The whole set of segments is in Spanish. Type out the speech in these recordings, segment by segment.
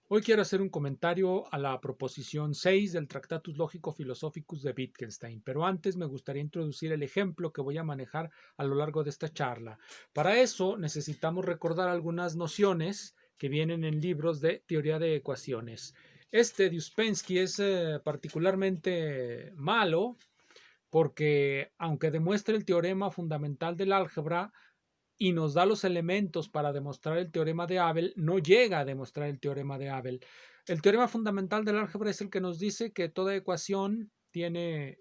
Hoy quiero hacer un comentario a la proposición 6 del Tractatus Logico-Philosophicus de Wittgenstein, pero antes me gustaría introducir el ejemplo que voy a manejar a lo largo de esta charla. Para eso necesitamos recordar algunas nociones que vienen en libros de teoría de ecuaciones. Este de Uspensky es particularmente malo porque, aunque demuestra el teorema fundamental del álgebra, y nos da los elementos para demostrar el teorema de Abel, no llega a demostrar el teorema de Abel. El teorema fundamental del álgebra es el que nos dice que toda ecuación tiene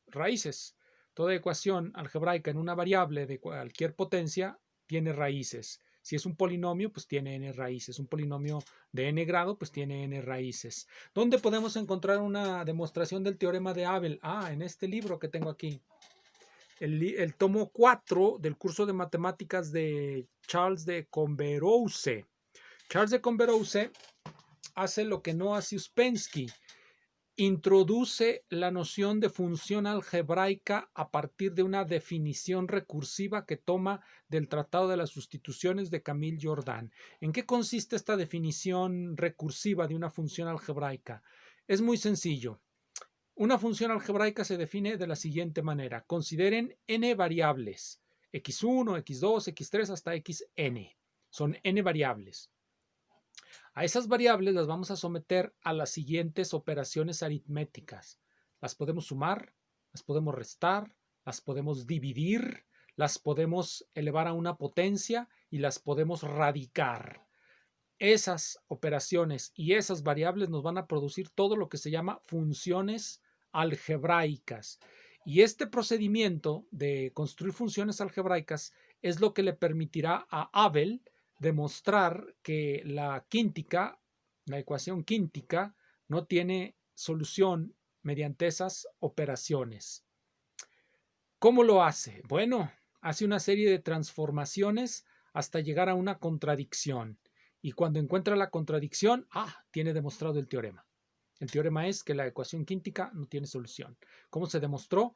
raíces. Toda ecuación algebraica en una variable de cualquier potencia tiene raíces. Si es un polinomio, pues tiene n raíces. Un polinomio de n grado, pues tiene n raíces. ¿Dónde podemos encontrar una demostración del teorema de Abel? En este libro que tengo aquí. El tomo 4 del curso de matemáticas de Charles de Converouse. Charles de Converouse hace lo que no hace Uspensky. Introduce la noción de función algebraica a partir de una definición recursiva que toma del Tratado de las Sustituciones de Camille Jordan. ¿En qué consiste esta definición recursiva de una función algebraica? Es muy sencillo. Una función algebraica se define de la siguiente manera. Consideren n variables, x1, x2, x3 hasta xn. Son n variables. A esas variables las vamos a someter a las siguientes operaciones aritméticas. Las podemos sumar, las podemos restar, las podemos dividir, las podemos elevar a una potencia y las podemos radicar. Esas operaciones y esas variables nos van a producir todo lo que se llama funciones algebraicas. Y este procedimiento de construir funciones algebraicas es lo que le permitirá a Abel demostrar que la quíntica, la ecuación quíntica, no tiene solución mediante esas operaciones. ¿Cómo lo hace? Bueno, hace una serie de transformaciones hasta llegar a una contradicción. Y cuando encuentra la contradicción, tiene demostrado el teorema. El teorema es que la ecuación quíntica no tiene solución. ¿Cómo se demostró?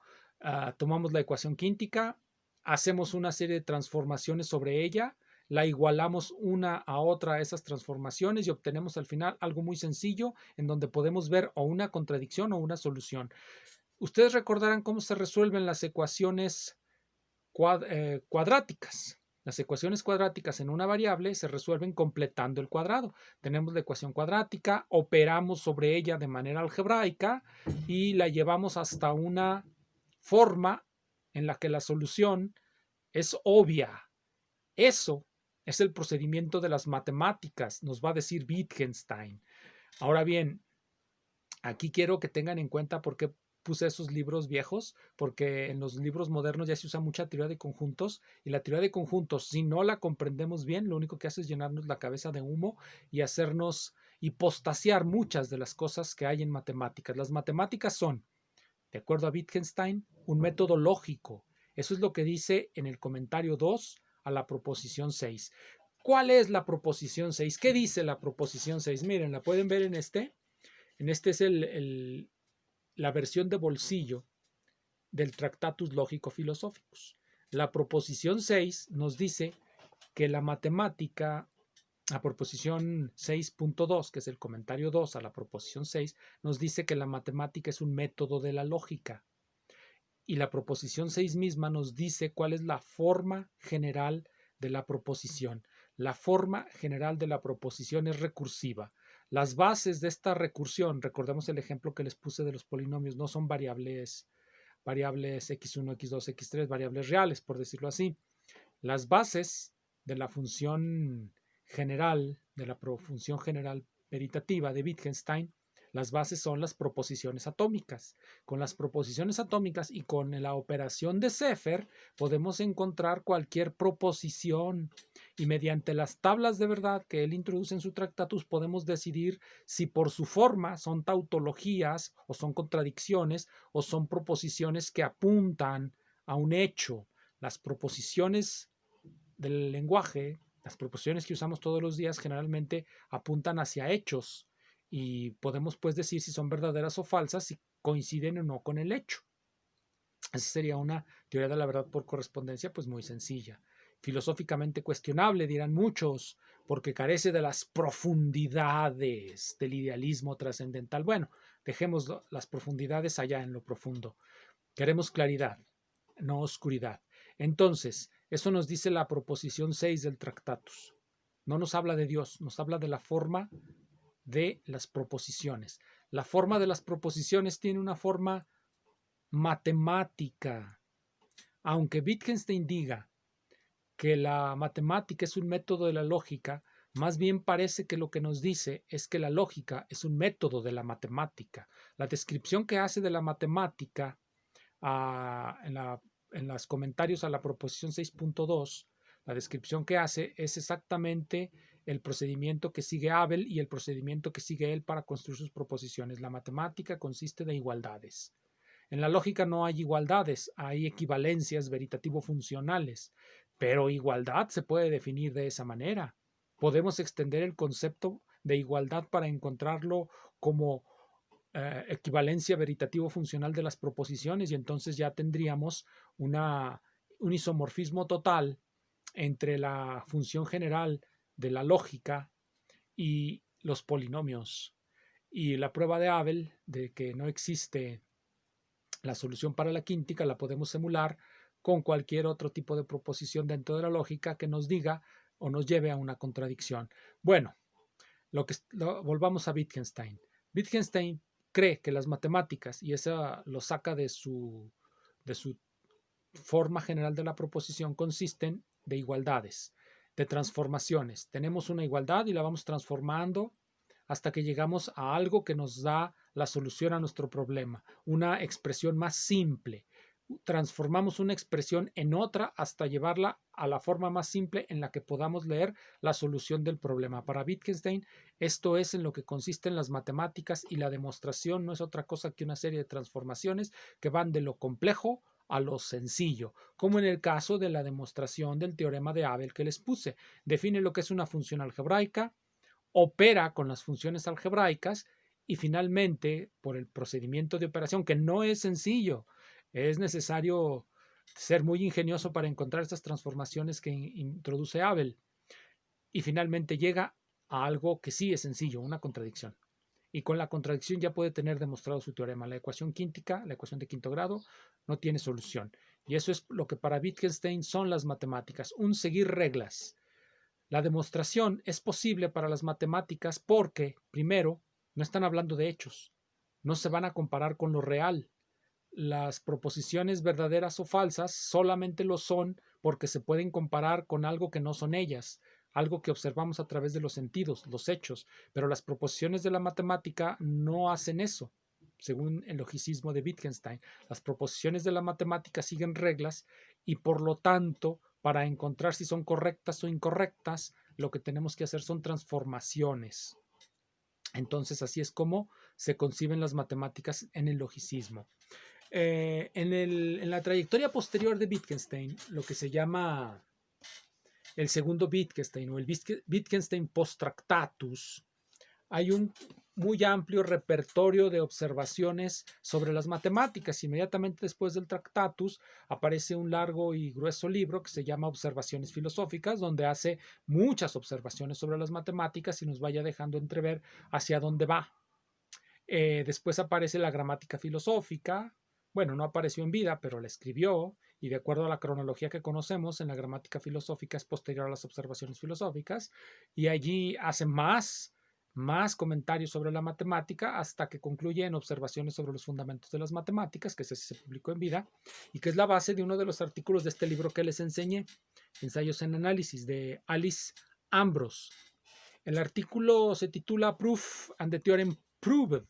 Tomamos la ecuación quíntica, hacemos una serie de transformaciones sobre ella, la igualamos una a otra a esas transformaciones y obtenemos al final algo muy sencillo en donde podemos ver o una contradicción o una solución. Ustedes recordarán cómo se resuelven las ecuaciones cuadráticas. Las ecuaciones cuadráticas en una variable se resuelven completando el cuadrado. Tenemos la ecuación cuadrática, operamos sobre ella de manera algebraica y la llevamos hasta una forma en la que la solución es obvia. Eso es el procedimiento de las matemáticas, nos va a decir Wittgenstein. Ahora bien, aquí quiero que tengan en cuenta por qué puse esos libros viejos, porque en los libros modernos ya se usa mucha teoría de conjuntos y la teoría de conjuntos, si no la comprendemos bien, lo único que hace es llenarnos la cabeza de humo y hacernos hipostasear muchas de las cosas que hay en matemáticas. Las matemáticas son, de acuerdo a Wittgenstein, un método lógico. Eso es lo que dice en el comentario 2 a la proposición 6. ¿Cuál es la proposición 6? ¿Qué dice la proposición 6? Miren, la pueden ver en este. En este es la versión de bolsillo del Tractatus Lógico-Philosophicus. La proposición 6 nos dice que la matemática, la proposición 6.2, que es el comentario 2 a la proposición 6, nos dice que la matemática es un método de la lógica. Y la proposición 6 misma nos dice cuál es la forma general de la proposición. La forma general de la proposición es recursiva. Las bases de esta recursión, recordemos el ejemplo que les puse de los polinomios, no son variables x1, x2, x3, variables reales, por decirlo así. Las bases de la función general, de la función general peritativa de Wittgenstein, las bases son las proposiciones atómicas. Con las proposiciones atómicas y con la operación de Sefer podemos encontrar cualquier proposición y mediante las tablas de verdad que él introduce en su Tractatus podemos decidir si por su forma son tautologías o son contradicciones o son proposiciones que apuntan a un hecho. Las proposiciones del lenguaje, las proposiciones que usamos todos los días generalmente apuntan hacia hechos y podemos pues decir si son verdaderas o falsas, si coinciden o no con el hecho. Esa sería una teoría de la verdad por correspondencia pues muy sencilla. filosóficamente cuestionable, dirán muchos, porque carece de las profundidades del idealismo trascendental. Bueno, dejemos las profundidades allá en lo profundo. Queremos claridad, no oscuridad. Entonces, eso nos dice la proposición 6 del Tractatus. No nos habla de Dios, nos habla de la forma de las proposiciones. La forma de las proposiciones tiene una forma matemática. Aunque Wittgenstein diga que la matemática es un método de la lógica, más bien parece que lo que nos dice es que la lógica es un método de la matemática. La descripción que hace de la matemática en los comentarios a la proposición 6.2, la descripción que hace es exactamente el procedimiento que sigue Abel y el procedimiento que sigue él para construir sus proposiciones. La matemática consiste de igualdades. En la lógica no hay igualdades, hay equivalencias veritativo-funcionales, pero igualdad se puede definir de esa manera. Podemos extender el concepto de igualdad para encontrarlo como equivalencia veritativo-funcional de las proposiciones y entonces ya tendríamos un isomorfismo total entre la función general de la lógica y los polinomios. Y la prueba de Abel de que no existe la solución para la quíntica la podemos emular con cualquier otro tipo de proposición dentro de la lógica que nos diga o nos lleve a una contradicción. Bueno, volvamos a Wittgenstein. Wittgenstein cree que las matemáticas, y eso lo saca de su forma general de la proposición, consisten de igualdades, de transformaciones. Tenemos una igualdad y la vamos transformando hasta que llegamos a algo que nos da la solución a nuestro problema, una expresión más simple. Transformamos una expresión en otra hasta llevarla a la forma más simple en la que podamos leer la solución del problema. Para Wittgenstein, esto es en lo que consisten las matemáticas y la demostración no es otra cosa que una serie de transformaciones que van de lo complejo a lo sencillo, como en el caso de la demostración del teorema de Abel que les puse. Define lo que es una función algebraica, opera con las funciones algebraicas y finalmente, por el procedimiento de operación, que no es sencillo, es necesario ser muy ingenioso para encontrar estas transformaciones que introduce Abel. Y finalmente llega a algo que sí es sencillo, una contradicción. Y con la contradicción ya puede tener demostrado su teorema. La ecuación quíntica, la ecuación de quinto grado, no tiene solución. Y eso es lo que para Wittgenstein son las matemáticas, un seguir reglas. La demostración es posible para las matemáticas porque, primero, no están hablando de hechos, no se van a comparar con lo real. Las proposiciones verdaderas o falsas solamente lo son porque se pueden comparar con algo que no son ellas, algo que observamos a través de los sentidos, los hechos, pero las proposiciones de la matemática no hacen eso. Según el logicismo de Wittgenstein, las proposiciones de la matemática siguen reglas y por lo tanto, para encontrar si son correctas o incorrectas, lo que tenemos que hacer son transformaciones. Entonces, así es como se conciben las matemáticas en el logicismo. En la trayectoria posterior de Wittgenstein, lo que se llama el segundo Wittgenstein o el Wittgenstein post-Tractatus, hay un muy amplio repertorio de observaciones sobre las matemáticas. Inmediatamente después del Tractatus aparece un largo y grueso libro que se llama Observaciones filosóficas, donde hace muchas observaciones sobre las matemáticas y nos vaya dejando entrever hacia dónde va. Después aparece la gramática filosófica. Bueno, no apareció en vida, pero la escribió y de acuerdo a la cronología que conocemos, en la gramática filosófica es posterior a las observaciones filosóficas y allí hace más comentarios sobre la matemática hasta que concluye en observaciones sobre los fundamentos de las matemáticas, que ese se publicó en vida y que es la base de uno de los artículos de este libro que les enseñé, Ensayos en Análisis, de Alice Ambrose. El artículo se titula Proof and the Theorem Proved,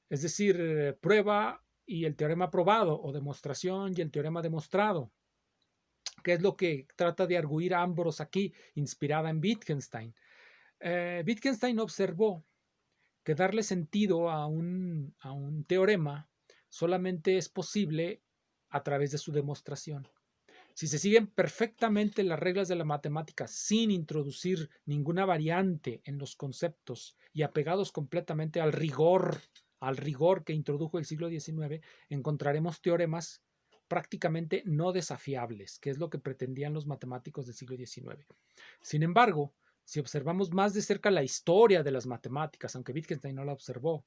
es decir, prueba y el teorema probado, o demostración y el teorema demostrado. ¿Qué es lo que trata de arguir Ambrose aquí, inspirada en Wittgenstein? Wittgenstein observó que darle sentido a un teorema solamente es posible a través de su demostración. Si se siguen perfectamente las reglas de la matemática sin introducir ninguna variante en los conceptos y apegados completamente al rigor que introdujo el siglo XIX, encontraremos teoremas prácticamente no desafiables, que es lo que pretendían los matemáticos del siglo XIX. Sin embargo, si observamos más de cerca la historia de las matemáticas, aunque Wittgenstein no la observó,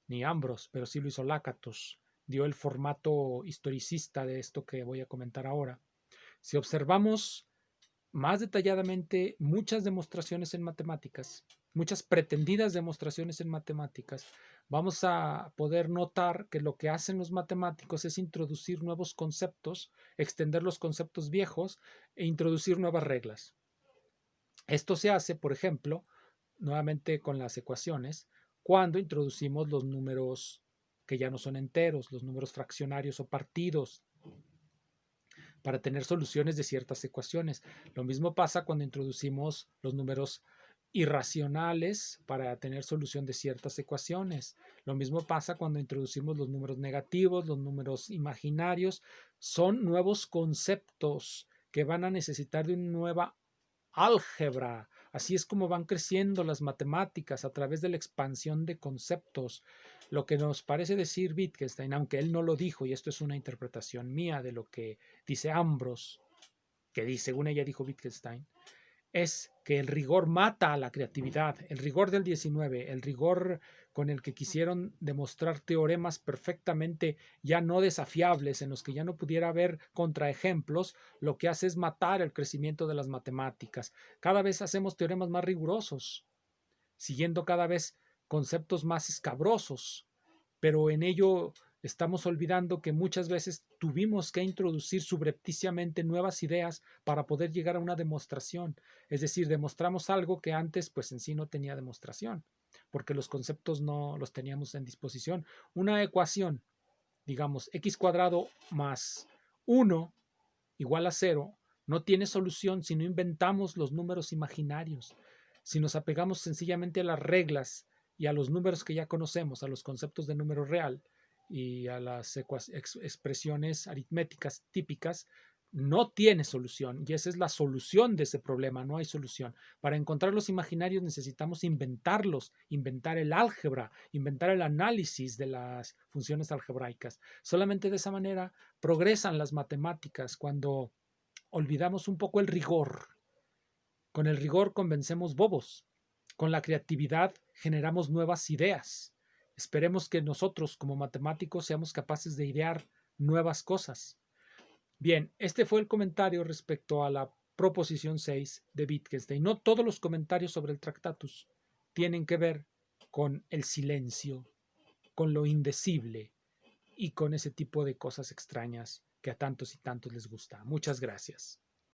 ni Ambros, pero sí lo hizo Lakatos, dio el formato historicista de esto que voy a comentar ahora. Si observamos más detalladamente muchas demostraciones en matemáticas, muchas pretendidas demostraciones en matemáticas, vamos a poder notar que lo que hacen los matemáticos es introducir nuevos conceptos, extender los conceptos viejos e introducir nuevas reglas. Esto se hace, por ejemplo, nuevamente con las ecuaciones, cuando introducimos los números que ya no son enteros, los números fraccionarios o partidos, para tener soluciones de ciertas ecuaciones. Lo mismo pasa cuando introducimos los números irracionales para tener solución de ciertas ecuaciones. Lo mismo pasa cuando introducimos los números negativos, los números imaginarios. Son nuevos conceptos que van a necesitar de una nueva álgebra. Así es como van creciendo las matemáticas a través de la expansión de conceptos. Lo que nos parece decir Wittgenstein, aunque él no lo dijo, y esto es una interpretación mía de lo que dice Ambros, que dice, según ella dijo Wittgenstein, es que el rigor mata a la creatividad, el rigor del 19, el rigor con el que quisieron demostrar teoremas perfectamente ya no desafiables, en los que ya no pudiera haber contraejemplos, lo que hace es matar el crecimiento de las matemáticas. Cada vez hacemos teoremas más rigurosos, siguiendo cada vez conceptos más escabrosos, pero en ello estamos olvidando que muchas veces tuvimos que introducir subrepticiamente nuevas ideas para poder llegar a una demostración. Es decir, demostramos algo que antes pues en sí no tenía demostración, porque los conceptos no los teníamos en disposición. Una ecuación, digamos, x cuadrado más 1 igual a 0, no tiene solución si no inventamos los números imaginarios, si nos apegamos sencillamente a las reglas y a los números que ya conocemos, a los conceptos de número real y a las expresiones aritméticas típicas, no tiene solución. Y esa es la solución de ese problema, no hay solución. Para encontrar los imaginarios necesitamos inventarlos, inventar el álgebra, inventar el análisis de las funciones algebraicas. Solamente de esa manera progresan las matemáticas cuando olvidamos un poco el rigor. Con el rigor convencemos bobos. Con la creatividad generamos nuevas ideas. Esperemos que nosotros como matemáticos seamos capaces de idear nuevas cosas. Bien, este fue el comentario respecto a la proposición 6 de Wittgenstein. No todos los comentarios sobre el Tractatus tienen que ver con el silencio, con lo indecible y con ese tipo de cosas extrañas que a tantos y tantos les gusta. Muchas gracias.